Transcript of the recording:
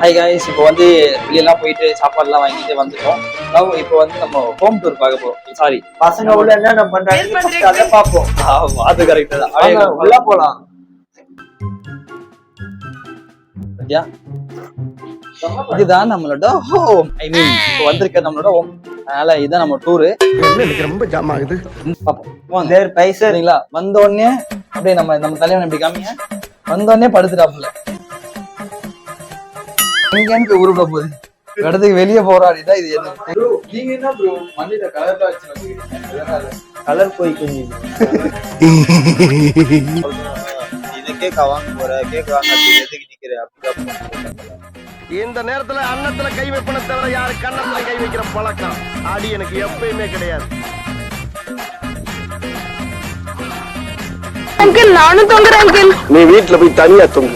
Hi guys, இப்போ வந்து வெளியெல்லாம் போயிட்டு சாப்பாடுலாம் வாங்கிட்டு வந்துட்டோம். இப்போ வந்து நம்ம ஹோம் டூர் பார்க்க போறோம். சாரி, பசங்க உள்ள என்ன பண்றாங்க அதை பார்ப்போம். அது கரெக்ட் தான். வாங்க, உள்ள போலாம். சரியா? இதுதான் நம்மளோட ஹோம். ஐ மீன் இப்போ வந்திருக்க நம்மளோட ஹோம். அதனால இதுதான் நம்ம டூரு. எனக்கு ரொம்ப ஜாம் ஆகுது. வாங்க பைசா சரிங்களா? வந்த உடனே அப்படியே நம்ம தலைவன் இப்படி காமிங்க. வந்த உடனே படுத்துட்டாப்புல எங்கன்னு உருப்பட போகுது. இடத்துக்கு வெளியே போராடிதான் இது என்ன. நீங்க என்ன ப்ரோ மண்ணில கலர்ல வச்சு கலர் போய் கொஞ்சம் இது கேக்க வாங்க போற கேக்க வாங்க எதுக்கு நிக்கிற அப்படி இந்த நேரத்துல அன்னத்துல கை வைப்பன தவிர யாரு கண்ணத்துல கை வைக்கிற பழக்கம் அடி எனக்கு எப்பயுமே கிடையாது. அங்கிள் நானும் தொங்குறேன் அங்கிள். நீ வீட்டுல போய் தனியா தொங்கு.